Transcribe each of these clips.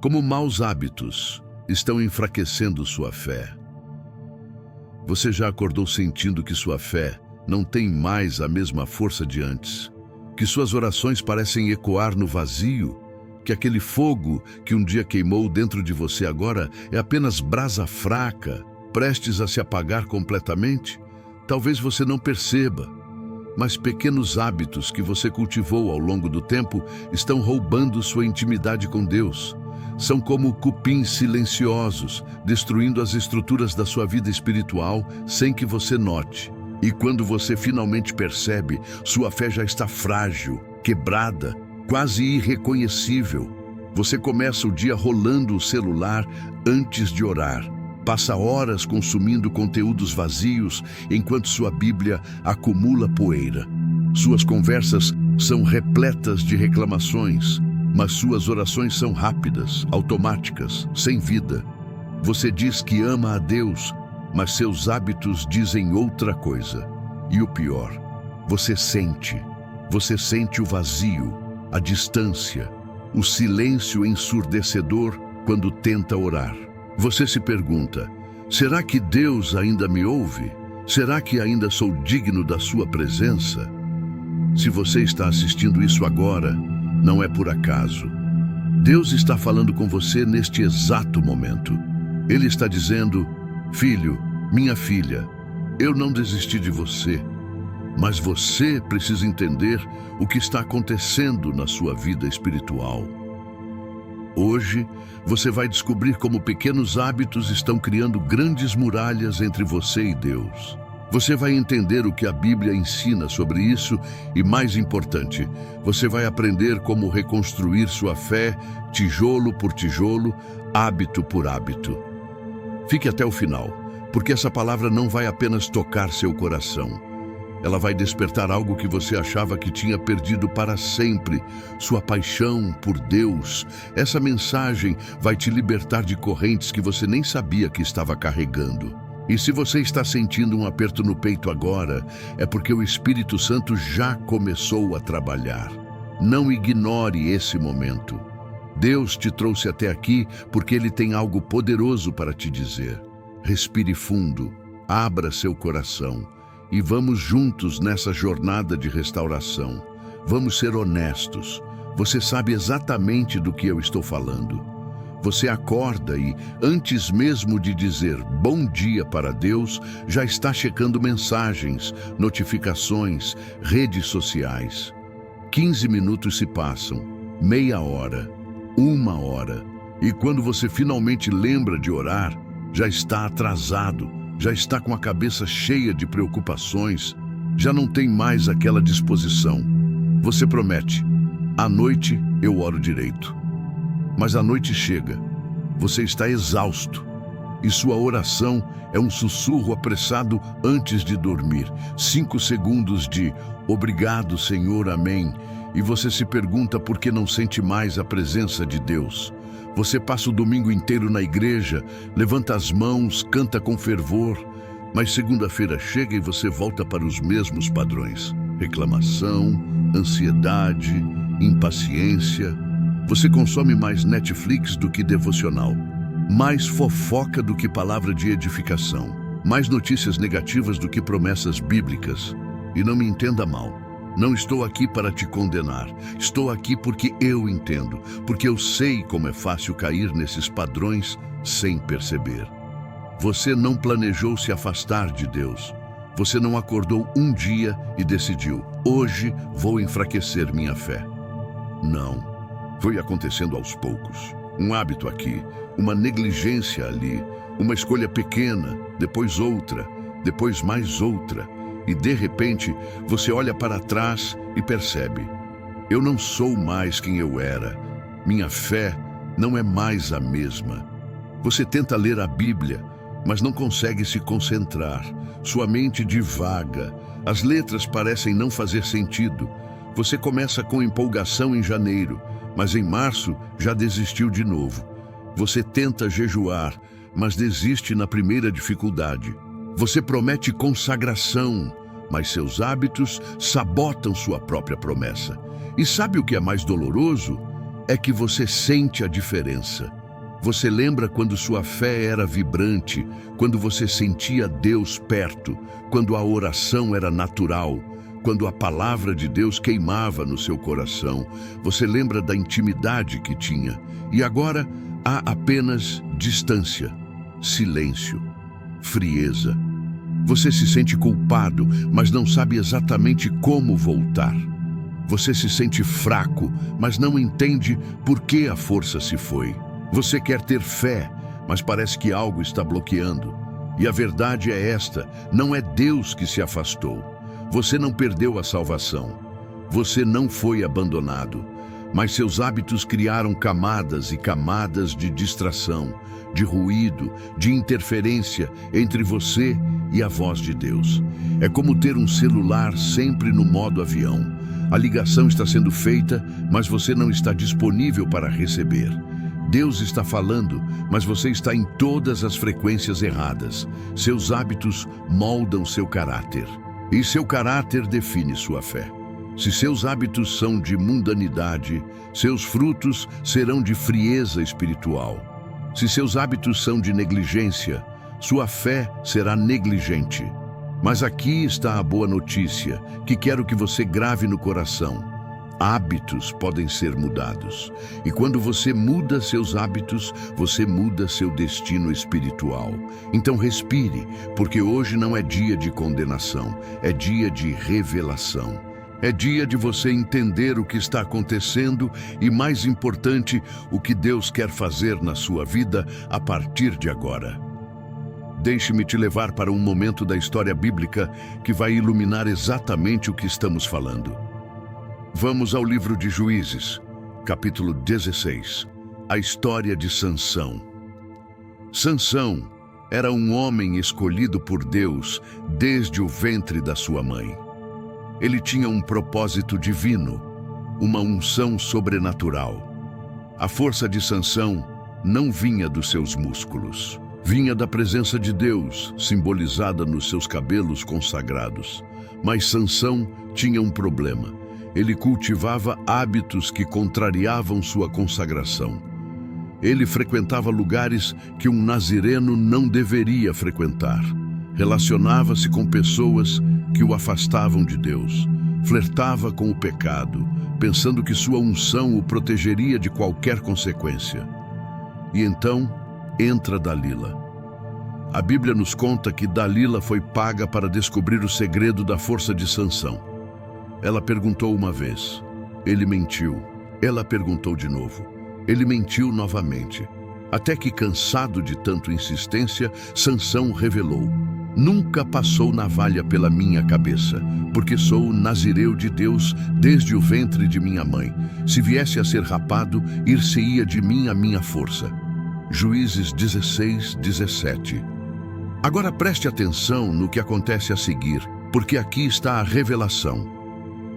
Como maus hábitos estão enfraquecendo sua fé. Você já acordou sentindo que sua fé não tem mais a mesma força de antes? Que suas orações parecem ecoar no vazio? Que aquele fogo que um dia queimou dentro de você agora é apenas brasa fraca, prestes a se apagar completamente? Talvez você não perceba, mas pequenos hábitos que você cultivou ao longo do tempo estão roubando sua intimidade com Deus. São como cupins silenciosos, destruindo as estruturas da sua vida espiritual sem que você note. E quando você finalmente percebe, sua fé já está frágil, quebrada, quase irreconhecível. Você começa o dia rolando o celular antes de orar. Passa horas consumindo conteúdos vazios, enquanto sua Bíblia acumula poeira. Suas conversas são repletas de reclamações, mas suas orações são rápidas, automáticas, sem vida. Você diz que ama a Deus, mas seus hábitos dizem outra coisa. E o pior, você sente o vazio, a distância, o silêncio ensurdecedor quando tenta orar. Você se pergunta, será que Deus ainda me ouve? Será que ainda sou digno da sua presença? Se você está assistindo isso agora, não é por acaso. Deus está falando com você neste exato momento. Ele está dizendo, filho, minha filha, eu não desisti de você, mas você precisa entender o que está acontecendo na sua vida espiritual. Hoje, você vai descobrir como pequenos hábitos estão criando grandes muralhas entre você e Deus. Você vai entender o que a Bíblia ensina sobre isso e, mais importante, você vai aprender como reconstruir sua fé, tijolo por tijolo, hábito por hábito. Fique até o final, porque essa palavra não vai apenas tocar seu coração. Ela vai despertar algo que você achava que tinha perdido para sempre, sua paixão por Deus. Essa mensagem vai te libertar de correntes que você nem sabia que estava carregando. E se você está sentindo um aperto no peito agora, é porque o Espírito Santo já começou a trabalhar. Não ignore esse momento. Deus te trouxe até aqui porque Ele tem algo poderoso para te dizer. Respire fundo, abra seu coração e vamos juntos nessa jornada de restauração. Vamos ser honestos. Você sabe exatamente do que eu estou falando. Você acorda e, antes mesmo de dizer bom dia para Deus, já está checando mensagens, notificações, redes sociais. 15 minutos se passam, meia hora, 1 hora. E quando você finalmente lembra de orar, já está atrasado, já está com a cabeça cheia de preocupações, já não tem mais aquela disposição. Você promete, à noite eu oro direito. Mas a noite chega, você está exausto e sua oração é um sussurro apressado antes de dormir. 5 segundos de obrigado, Senhor, amém. E você se pergunta por que não sente mais a presença de Deus. Você passa o domingo inteiro na igreja, levanta as mãos, canta com fervor, mas segunda-feira chega e você volta para os mesmos padrões. Reclamação, ansiedade, impaciência. Você consome mais Netflix do que devocional, mais fofoca do que palavra de edificação, mais notícias negativas do que promessas bíblicas. E não me entenda mal, não estou aqui para te condenar, estou aqui porque eu entendo, porque eu sei como é fácil cair nesses padrões sem perceber. Você não planejou se afastar de Deus, você não acordou um dia e decidiu, hoje vou enfraquecer minha fé. Não. Foi acontecendo aos poucos. Um hábito aqui, uma negligência ali, uma escolha pequena, depois outra, depois mais outra. E de repente, você olha para trás e percebe: eu não sou mais quem eu era. Minha fé não é mais a mesma. Você tenta ler a Bíblia, mas não consegue se concentrar. Sua mente divaga. As letras parecem não fazer sentido. Você começa com empolgação em janeiro, mas em março já desistiu de novo. Você tenta jejuar, mas desiste na primeira dificuldade. Você promete consagração, mas seus hábitos sabotam sua própria promessa. E sabe o que é mais doloroso? é que você sente a diferença. Você lembra quando sua fé era vibrante, quando você sentia Deus perto, quando a oração era natural, quando a palavra de Deus queimava no seu coração. Você lembra da intimidade que tinha. E agora há apenas distância, silêncio, frieza. Você se sente culpado, mas não sabe exatamente como voltar. Você se sente fraco, mas não entende por que a força se foi. Você quer ter fé, mas parece que algo está bloqueando. E a verdade é esta: não é Deus que se afastou. Você não perdeu a salvação. Você não foi abandonado. Mas seus hábitos criaram camadas e camadas de distração, de ruído, de interferência entre você e a voz de Deus. É como ter um celular sempre no modo avião. A ligação está sendo feita, mas você não está disponível para receber. Deus está falando, mas você está em todas as frequências erradas. Seus hábitos moldam seu caráter. E seu caráter define sua fé. Se seus hábitos são de mundanidade, seus frutos serão de frieza espiritual. Se seus hábitos são de negligência, sua fé será negligente. Mas aqui está a boa notícia, que quero que você grave no coração. Hábitos podem ser mudados. E quando você muda seus hábitos, você muda seu destino espiritual. Então respire, porque hoje não é dia de condenação, é dia de revelação. É dia de você entender o que está acontecendo e, mais importante, o que Deus quer fazer na sua vida a partir de agora. Deixe-me te levar para um momento da história bíblica que vai iluminar exatamente o que estamos falando. Vamos ao livro de Juízes, capítulo 16, a história de Sansão. Sansão era um homem escolhido por Deus desde o ventre da sua mãe. Ele tinha um propósito divino, uma unção sobrenatural. A força de Sansão não vinha dos seus músculos. Vinha da presença de Deus, simbolizada nos seus cabelos consagrados. Mas Sansão tinha um problema. Ele cultivava hábitos que contrariavam sua consagração. Ele frequentava lugares que um nazireno não deveria frequentar. Relacionava-se com pessoas que o afastavam de Deus. Flertava com o pecado, pensando que sua unção o protegeria de qualquer consequência. E então entra Dalila. A Bíblia nos conta que Dalila foi paga para descobrir o segredo da força de Sansão. Ela perguntou uma vez, ele mentiu. Ela perguntou de novo, ele mentiu novamente. Até que, cansado de tanta insistência, Sansão revelou: nunca passou navalha pela minha cabeça, porque sou nazireu de Deus desde o ventre de minha mãe. Se viesse a ser rapado, ir-se-ia de mim a minha força. Juízes 16, 17. Agora preste atenção no que acontece a seguir, porque aqui está a revelação.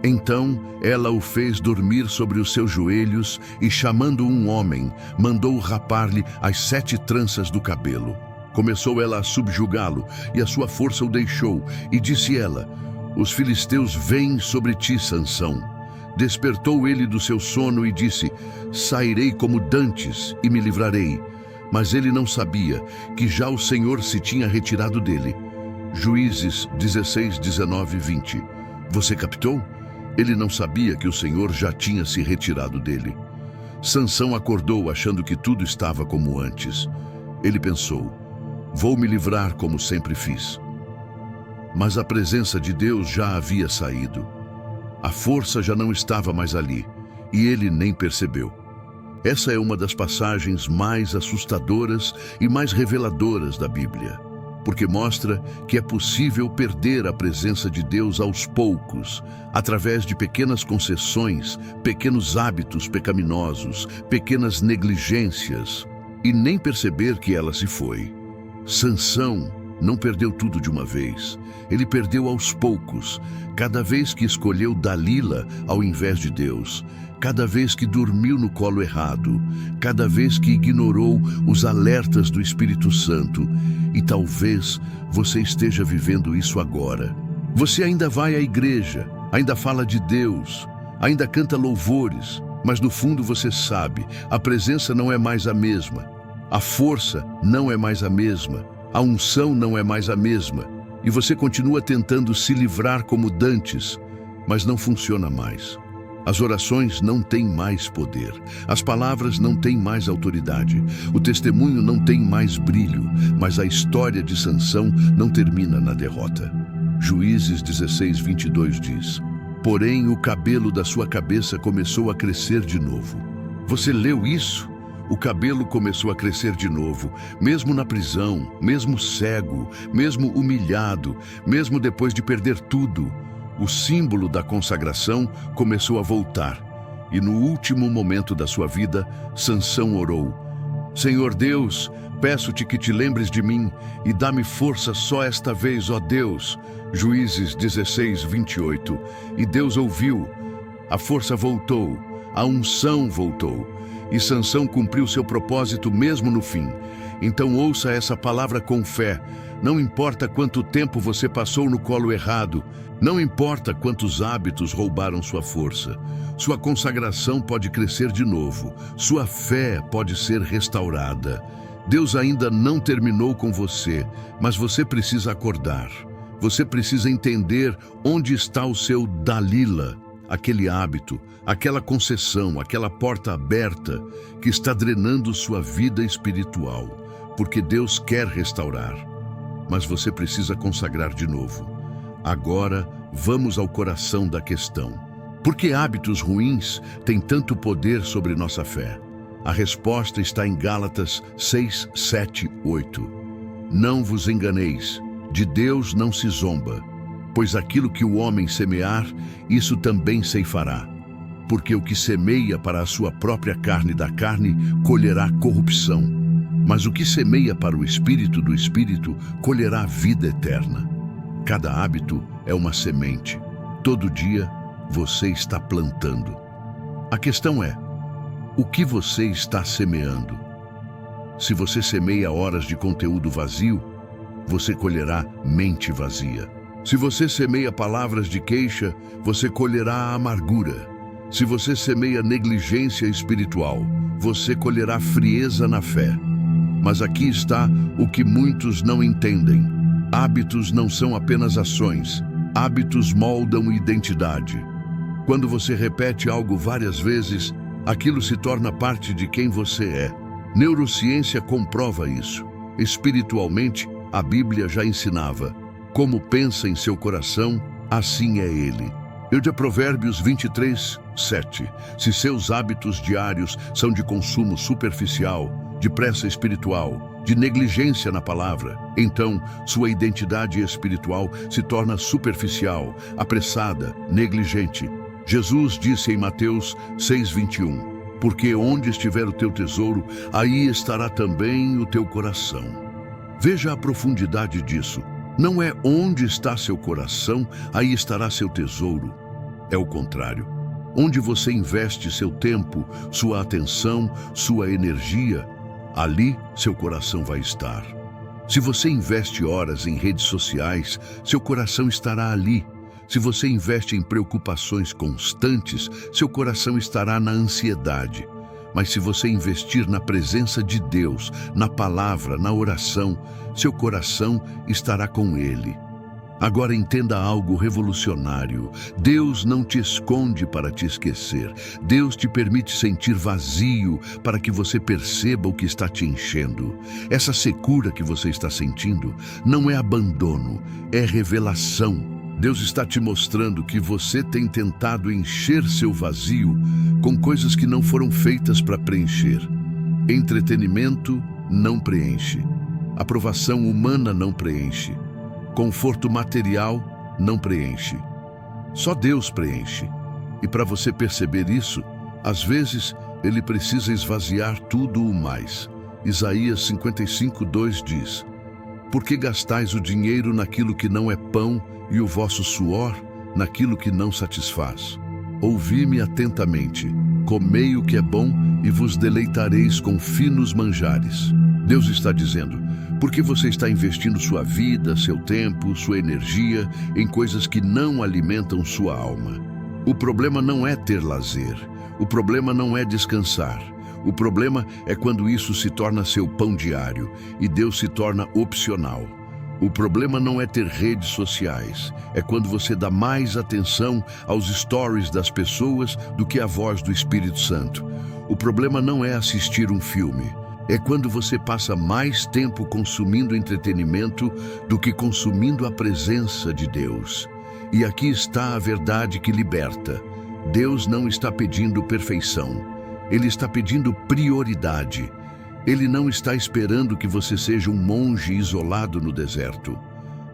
Então ela o fez dormir sobre os seus joelhos e, chamando um homem, mandou rapar-lhe as 7 tranças do cabelo. Começou ela a subjugá-lo, e a sua força o deixou, e disse ela: os filisteus vêm sobre ti, Sansão. Despertou ele do seu sono e disse: sairei como dantes e me livrarei. Mas ele não sabia que já o Senhor se tinha retirado dele. Juízes 16, 19 e 20. Você captou? Ele não sabia que o Senhor já tinha se retirado dele. Sansão acordou achando que tudo estava como antes. Ele pensou: vou me livrar como sempre fiz. Mas a presença de Deus já havia saído. A força já não estava mais ali, e ele nem percebeu. Essa é uma das passagens mais assustadoras e mais reveladoras da Bíblia, porque mostra que é possível perder a presença de Deus aos poucos, através de pequenas concessões, pequenos hábitos pecaminosos, pequenas negligências, e nem perceber que ela se foi. Sansão não perdeu tudo de uma vez. Ele perdeu aos poucos, cada vez que escolheu Dalila ao invés de Deus, cada vez que dormiu no colo errado, cada vez que ignorou os alertas do Espírito Santo. E talvez você esteja vivendo isso agora. Você ainda vai à igreja, ainda fala de Deus, ainda canta louvores, mas no fundo você sabe, a presença não é mais a mesma, a força não é mais a mesma, a unção não é mais a mesma, e você continua tentando se livrar como dantes, mas não funciona mais. As orações não têm mais poder, as palavras não têm mais autoridade, o testemunho não tem mais brilho, mas a história de Sansão não termina na derrota. Juízes 16:22 diz: porém o cabelo da sua cabeça começou a crescer de novo. Você leu isso? O cabelo começou a crescer de novo, mesmo na prisão, mesmo cego, mesmo humilhado, mesmo depois de perder tudo. O símbolo da consagração começou a voltar. E no último momento da sua vida, Sansão orou: Senhor Deus, peço-te que te lembres de mim e dá-me força só esta vez, ó Deus. Juízes 16:28. E Deus ouviu. A força voltou, a unção voltou. E Sansão cumpriu seu propósito mesmo no fim. Então ouça essa palavra com fé. Não importa quanto tempo você passou no colo errado, não importa quantos hábitos roubaram sua força, sua consagração pode crescer de novo, sua fé pode ser restaurada. Deus ainda não terminou com você, mas você precisa acordar. Você precisa entender onde está o seu Dalila, aquele hábito, aquela concessão, aquela porta aberta que está drenando sua vida espiritual, porque Deus quer restaurar. Mas você precisa consagrar de novo. Agora, vamos ao coração da questão. Por que hábitos ruins têm tanto poder sobre nossa fé? A resposta está em Gálatas 6, 7, 8. Não vos enganeis, de Deus não se zomba, pois aquilo que o homem semear, isso também ceifará. Porque o que semeia para a sua própria carne da carne, colherá corrupção. Mas o que semeia para o Espírito do Espírito, colherá a vida eterna. Cada hábito é uma semente. Todo dia você está plantando. A questão é, o que você está semeando? Se você semeia horas de conteúdo vazio, você colherá mente vazia. Se você semeia palavras de queixa, você colherá a amargura. Se você semeia negligência espiritual, você colherá frieza na fé. Mas aqui está o que muitos não entendem. Hábitos não são apenas ações. Hábitos moldam identidade. Quando você repete algo várias vezes, aquilo se torna parte de quem você é. Neurociência comprova isso. Espiritualmente, a Bíblia já ensinava: como pensa em seu coração, assim é ele. Eu de Provérbios 23, 7. Se seus hábitos diários são de consumo superficial, de pressa espiritual, de negligência na palavra, então sua identidade espiritual se torna superficial, apressada, negligente. Jesus disse em Mateus 6:21, porque onde estiver o teu tesouro, aí estará também o teu coração. Veja a profundidade disso. Não é onde está seu coração, aí estará seu tesouro. É o contrário. Onde você investe seu tempo, sua atenção, sua energia, ali seu coração vai estar. Se você investe horas em redes sociais, seu coração estará ali. Se você investe em preocupações constantes, seu coração estará na ansiedade. Mas se você investir na presença de Deus, na palavra, na oração, seu coração estará com Ele. Agora entenda algo revolucionário. Deus não te esconde para te esquecer. Deus te permite sentir vazio para que você perceba o que está te enchendo. Essa secura que você está sentindo não é abandono, é revelação. Deus está te mostrando que você tem tentado encher seu vazio com coisas que não foram feitas para preencher. Entretenimento não preenche. Aprovação humana não preenche. Conforto material não preenche. Só Deus preenche. E para você perceber isso, às vezes Ele precisa esvaziar tudo o mais. Isaías 55:2 diz: por que gastais o dinheiro naquilo que não é pão e o vosso suor naquilo que não satisfaz? Ouvi-me atentamente, comei o que é bom e vos deleitareis com finos manjares. Deus está dizendo: por que você está investindo sua vida, seu tempo, sua energia em coisas que não alimentam sua alma? O problema não é ter lazer. O problema não é descansar. O problema é quando isso se torna seu pão diário e Deus se torna opcional. O problema não é ter redes sociais. É quando você dá mais atenção aos stories das pessoas do que à voz do Espírito Santo. O problema não é assistir um filme. É quando você passa mais tempo consumindo entretenimento do que consumindo a presença de Deus. E aqui está a verdade que liberta. Deus não está pedindo perfeição. Ele está pedindo prioridade. Ele não está esperando que você seja um monge isolado no deserto.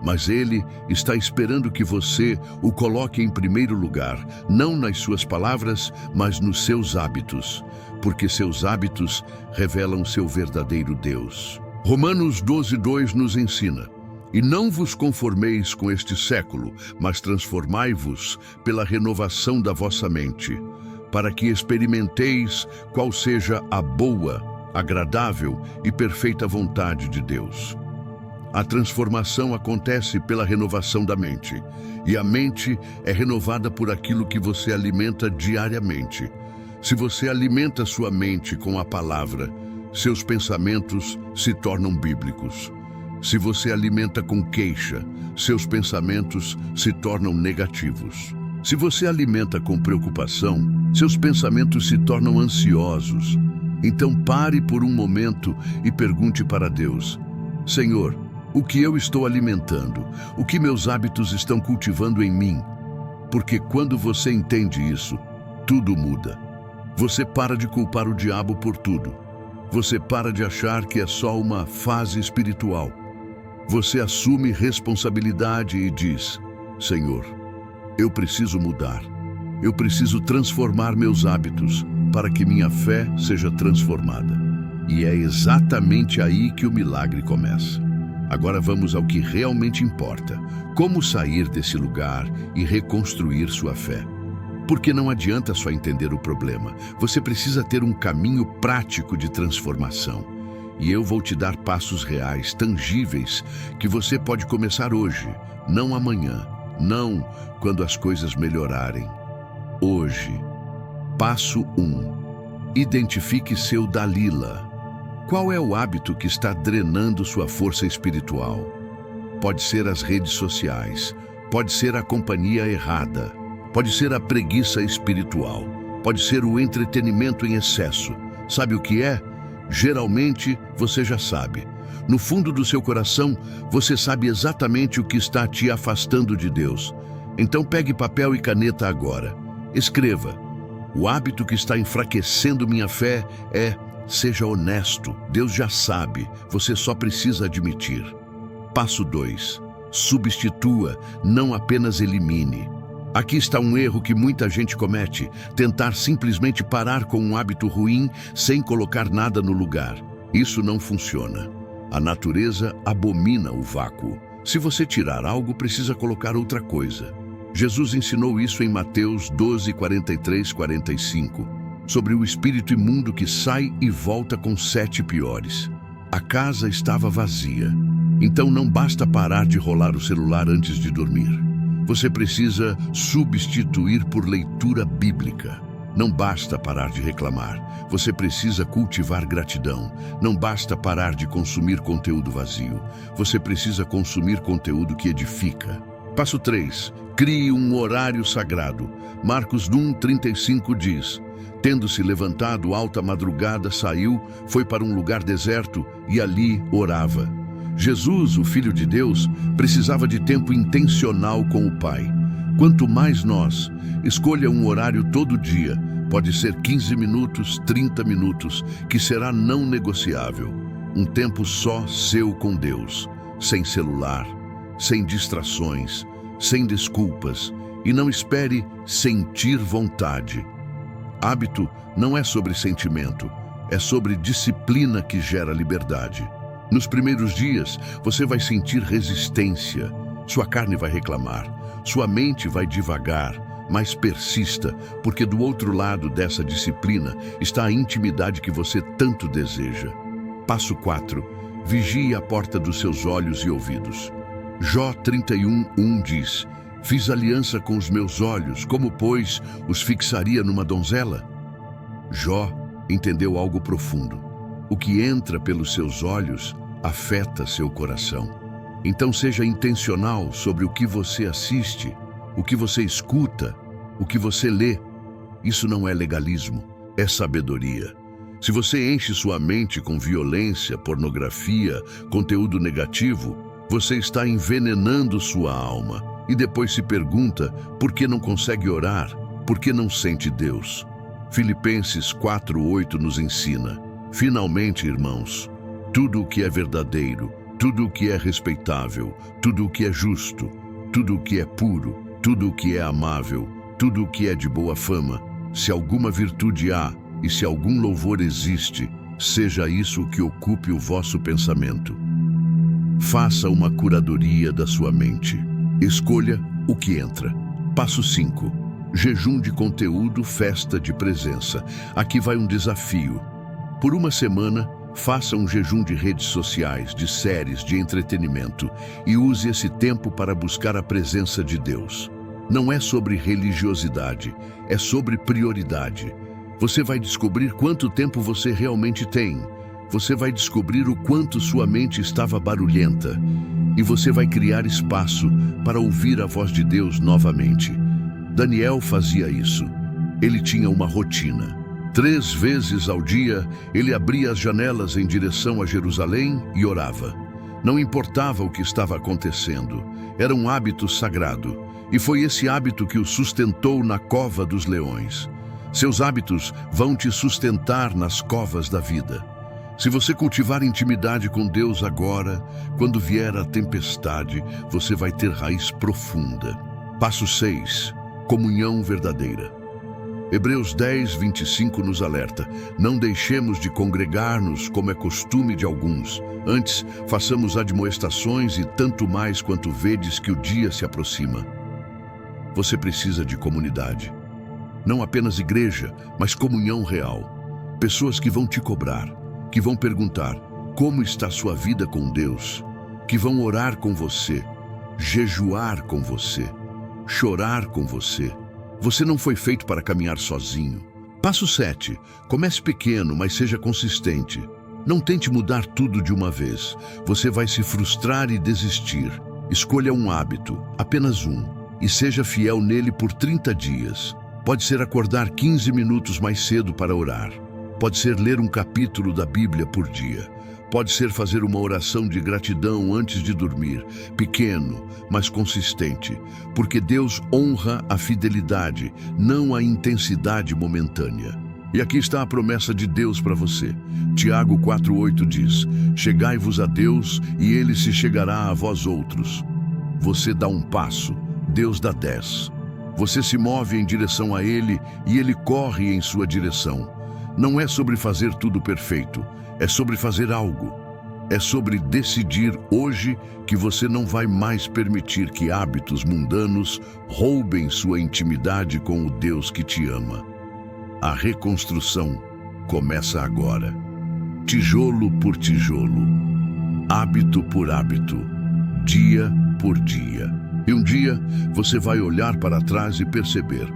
Mas Ele está esperando que você o coloque em primeiro lugar, não nas suas palavras, mas nos seus hábitos, porque seus hábitos revelam seu verdadeiro Deus. Romanos 12:2 nos ensina: "E não vos conformeis com este século, mas transformai-vos pela renovação da vossa mente, para que experimenteis qual seja a boa, agradável e perfeita vontade de Deus." A transformação acontece pela renovação da mente, e a mente é renovada por aquilo que você alimenta diariamente. Se você alimenta sua mente com a palavra, seus pensamentos se tornam bíblicos. Se você alimenta com queixa, seus pensamentos se tornam negativos. Se você alimenta com preocupação, seus pensamentos se tornam ansiosos. Então pare por um momento e pergunte para Deus: Senhor, o que eu estou alimentando? O que meus hábitos estão cultivando em mim? Porque quando você entende isso, tudo muda. Você para de culpar o diabo por tudo. Você para de achar que é só uma fase espiritual. Você assume responsabilidade e diz: Senhor, eu preciso mudar. Eu preciso transformar meus hábitos para que minha fé seja transformada. E é exatamente aí que o milagre começa. Agora vamos ao que realmente importa: como sair desse lugar e reconstruir sua fé. Porque não adianta só entender o problema, você precisa ter um caminho prático de transformação. E eu vou te dar passos reais, tangíveis, que você pode começar hoje, não amanhã, não quando as coisas melhorarem. Hoje. Passo 1. Identifique seu Dalila. Qual é o hábito que está drenando sua força espiritual? Pode ser as redes sociais, pode ser a companhia errada, pode ser a preguiça espiritual, pode ser o entretenimento em excesso. Sabe o que é? Geralmente você já sabe. No fundo do seu coração, você sabe exatamente o que está te afastando de Deus. Então pegue papel e caneta agora. Escreva: o hábito que está enfraquecendo minha fé é: seja honesto. Deus já sabe, você só precisa admitir. Passo 2. Substitua, não apenas elimine. Aqui está um erro que muita gente comete: tentar simplesmente parar com um hábito ruim sem colocar nada no lugar. Isso não funciona. A natureza abomina o vácuo. Se você tirar algo, precisa colocar outra coisa. Jesus ensinou isso em Mateus 12, 43, 45, sobre o espírito imundo que sai e volta com 7 piores. A casa estava vazia. Então não basta parar de rolar o celular antes de dormir. Você precisa substituir por leitura bíblica. Não basta parar de reclamar. Você precisa cultivar gratidão. Não basta parar de consumir conteúdo vazio. Você precisa consumir conteúdo que edifica. Passo 3. Crie um horário sagrado. Marcos 1:35 diz: tendo-se levantado alta madrugada, saiu, foi para um lugar deserto e ali orava. Jesus, o Filho de Deus, precisava de tempo intencional com o Pai. Quanto mais nós, escolha um horário todo dia, pode ser 15 minutos, 30 minutos, que será não negociável. Um tempo só seu com Deus, sem celular, sem distrações, sem desculpas, e não espere sentir vontade. Hábito não é sobre sentimento, é sobre disciplina que gera liberdade. Nos primeiros dias, você vai sentir resistência, sua carne vai reclamar, sua mente vai divagar, mas persista, porque do outro lado dessa disciplina está a intimidade que você tanto deseja. Passo 4. Vigie a porta dos seus olhos e ouvidos. Jó 31:1 diz: fiz aliança com os meus olhos, como, pois, os fixaria numa donzela? Jó entendeu algo profundo. O que entra pelos seus olhos afeta seu coração. Então seja intencional sobre o que você assiste, o que você escuta, o que você lê. Isso não é legalismo, é sabedoria. Se você enche sua mente com violência, pornografia, conteúdo negativo, você está envenenando sua alma e depois se pergunta por que não consegue orar, por que não sente Deus. Filipenses 4:8 nos ensina: finalmente, irmãos, tudo o que é verdadeiro, tudo o que é respeitável, tudo o que é justo, tudo o que é puro, tudo o que é amável, tudo o que é de boa fama, se alguma virtude há e se algum louvor existe, seja isso o que ocupe o vosso pensamento. Faça uma curadoria da sua mente. Escolha o que entra. Passo 5. Jejum de conteúdo, festa de presença. Aqui vai um desafio. Por uma semana, faça um jejum de redes sociais, de séries, de entretenimento e use esse tempo para buscar a presença de Deus. Não é sobre religiosidade, é sobre prioridade. Você vai descobrir quanto tempo você realmente tem. Você vai descobrir o quanto sua mente estava barulhenta. E você vai criar espaço para ouvir a voz de Deus novamente. Daniel fazia isso. Ele tinha uma rotina. 3 vezes ao dia, ele abria as janelas em direção a Jerusalém e orava. Não importava o que estava acontecendo. Era um hábito sagrado. E foi esse hábito que o sustentou na cova dos leões. Seus hábitos vão te sustentar nas covas da vida. Se você cultivar intimidade com Deus agora, quando vier a tempestade, você vai ter raiz profunda. Passo 6. Comunhão verdadeira. Hebreus 10:25 nos alerta: não deixemos de congregar-nos como é costume de alguns. Antes, façamos admoestações e tanto mais quanto vedes que o dia se aproxima. Você precisa de comunidade. Não apenas igreja, mas comunhão real. Pessoas que vão te cobrar, que vão perguntar como está sua vida com Deus, que vão orar com você, jejuar com você, chorar com você. Você não foi feito para caminhar sozinho. Passo 7. Comece pequeno, mas seja consistente. Não tente mudar tudo de uma vez. Você vai se frustrar e desistir. Escolha um hábito, apenas um, e seja fiel nele por 30 dias. Pode ser acordar 15 minutos mais cedo para orar. Pode ser ler um capítulo da Bíblia por dia. Pode ser fazer uma oração de gratidão antes de dormir. Pequeno, mas consistente. Porque Deus honra a fidelidade, não a intensidade momentânea. E aqui está a promessa de Deus para você. Tiago 4:8 diz: chegai-vos a Deus e Ele se chegará a vós outros. Você dá um passo, Deus dá 10. Você se move em direção a Ele e Ele corre em sua direção. Não é sobre fazer tudo perfeito, é sobre fazer algo. É sobre decidir hoje que você não vai mais permitir que hábitos mundanos roubem sua intimidade com o Deus que te ama. A reconstrução começa agora. Tijolo por tijolo, hábito por hábito, dia por dia. E um dia você vai olhar para trás e perceber: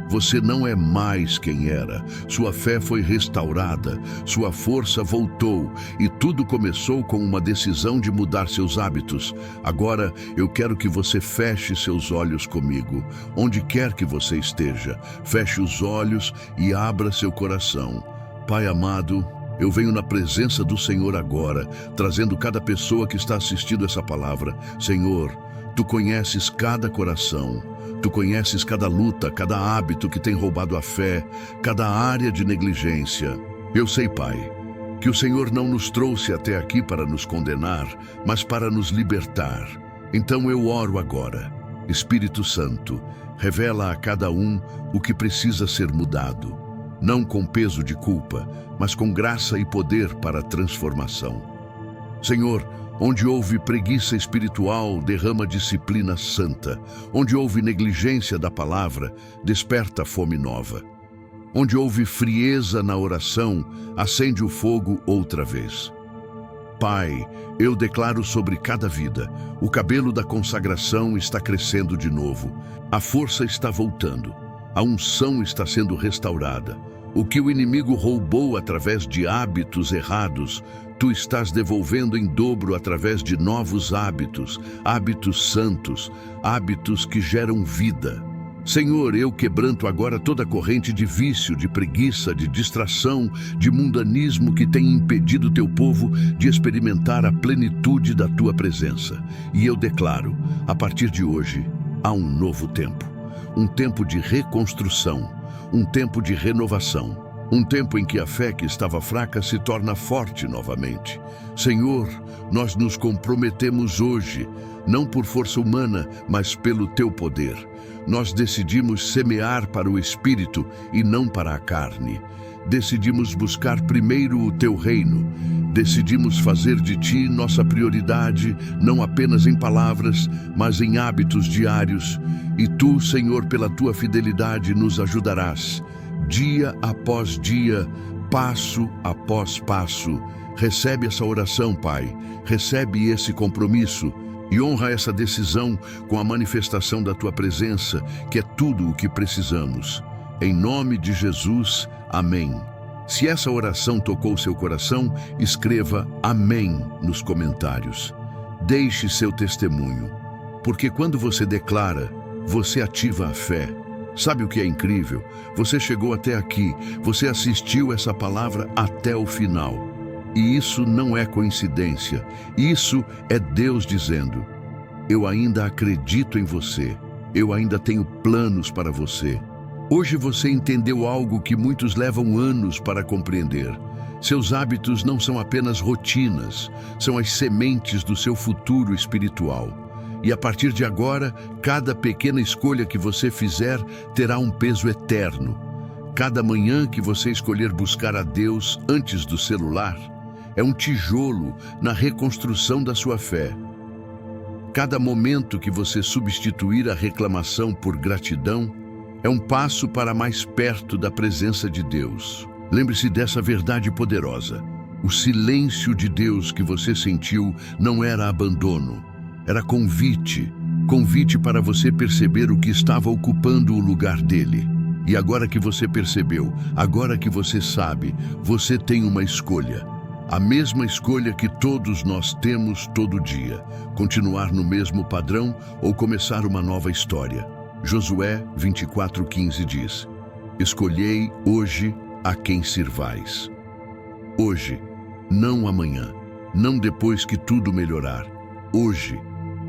você não é mais quem era. Sua fé foi restaurada, sua força voltou e tudo começou com uma decisão de mudar seus hábitos. Agora eu quero que você feche seus olhos comigo, onde quer que você esteja. Feche os olhos e abra seu coração. Pai amado, eu venho na presença do Senhor agora, trazendo cada pessoa que está assistindo essa palavra. Senhor, Tu conheces cada coração, Tu conheces cada luta, cada hábito que tem roubado a fé, cada área de negligência. Eu sei, Pai, que o Senhor não nos trouxe até aqui para nos condenar, mas para nos libertar. Então eu oro agora. Espírito Santo, revela a cada um o que precisa ser mudado, não com peso de culpa, mas com graça e poder para a transformação. Senhor, onde houve preguiça espiritual, derrama disciplina santa. Onde houve negligência da palavra, desperta fome nova. Onde houve frieza na oração, acende o fogo outra vez. Pai, eu declaro sobre cada vida: o cabelo da consagração está crescendo de novo, a força está voltando, a unção está sendo restaurada, O que o inimigo roubou através de hábitos errados, tu estás devolvendo em dobro através de novos hábitos, hábitos santos, hábitos que geram vida. Senhor, eu quebranto agora toda corrente de vício, de preguiça, de distração, de mundanismo que tem impedido teu povo de experimentar a plenitude da tua presença. E eu declaro, a partir de hoje, há um novo tempo. Um tempo de reconstrução, um tempo de renovação. Um tempo em que a fé que estava fraca se torna forte novamente. Senhor, nós nos comprometemos hoje, não por força humana, mas pelo teu poder. Nós decidimos semear para o Espírito e não para a carne. Decidimos buscar primeiro o teu reino. Decidimos fazer de ti nossa prioridade, não apenas em palavras, mas em hábitos diários. E tu, Senhor, pela tua fidelidade, nos ajudarás. Dia após dia, passo após passo. Recebe essa oração, Pai. Recebe esse compromisso. E honra essa decisão com a manifestação da tua presença, que é tudo o que precisamos. Em nome de Jesus, amém. Se essa oração tocou seu coração, escreva amém nos comentários. Deixe seu testemunho, porque quando você declara, você ativa a fé. Sabe o que é incrível? Você chegou até aqui, você assistiu essa palavra até o final. E isso não é coincidência, isso é Deus dizendo: eu ainda acredito em você, eu ainda tenho planos para você. Hoje você entendeu algo que muitos levam anos para compreender. Seus hábitos não são apenas rotinas, são as sementes do seu futuro espiritual. E a partir de agora, cada pequena escolha que você fizer terá um peso eterno. Cada manhã que você escolher buscar a Deus antes do celular, é um tijolo na reconstrução da sua fé. Cada momento que você substituir a reclamação por gratidão é um passo para mais perto da presença de Deus. Lembre-se dessa verdade poderosa. O silêncio de Deus que você sentiu não era abandono, era convite. Convite para você perceber o que estava ocupando o lugar dele. E agora que você percebeu, agora que você sabe, você tem uma escolha. A mesma escolha que todos nós temos todo dia: continuar no mesmo padrão ou começar uma nova história. Josué 24:15 diz: escolhei hoje a quem sirvais. Hoje, não amanhã, não depois que tudo melhorar. Hoje.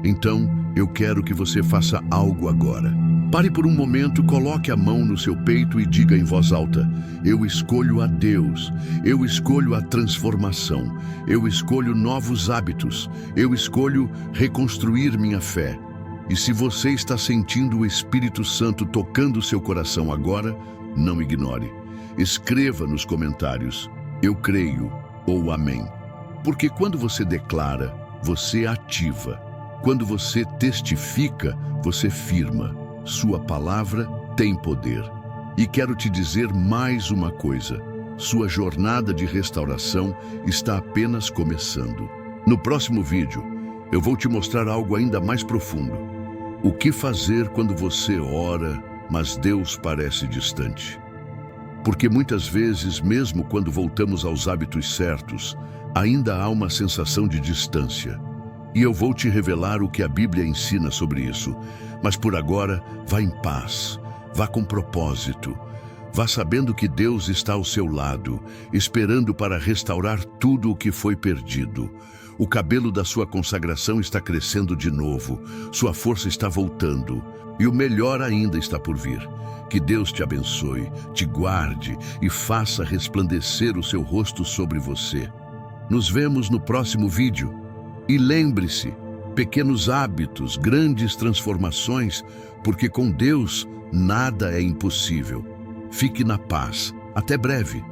Então, eu quero que você faça algo agora. Pare por um momento, coloque a mão no seu peito e diga em voz alta: eu escolho a Deus, eu escolho a transformação, eu escolho novos hábitos, eu escolho reconstruir minha fé. E se você está sentindo o Espírito Santo tocando seu coração agora, não ignore. Escreva nos comentários: eu creio ou amém. Porque quando você declara, você ativa. Quando você testifica, você firma. Sua palavra tem poder. E quero te dizer mais uma coisa: sua jornada de restauração está apenas começando. No próximo vídeo, eu vou te mostrar algo ainda mais profundo. O que fazer quando você ora, mas Deus parece distante? Porque muitas vezes, mesmo quando voltamos aos hábitos certos, ainda há uma sensação de distância. E eu vou te revelar o que a Bíblia ensina sobre isso. Mas por agora, vá em paz, vá com propósito. Vá sabendo que Deus está ao seu lado, esperando para restaurar tudo o que foi perdido. O cabelo da sua consagração está crescendo de novo, sua força está voltando, e o melhor ainda está por vir. Que Deus te abençoe, te guarde e faça resplandecer o seu rosto sobre você. Nos vemos no próximo vídeo. E lembre-se, pequenos hábitos, grandes transformações, porque com Deus nada é impossível. Fique na paz. Até breve.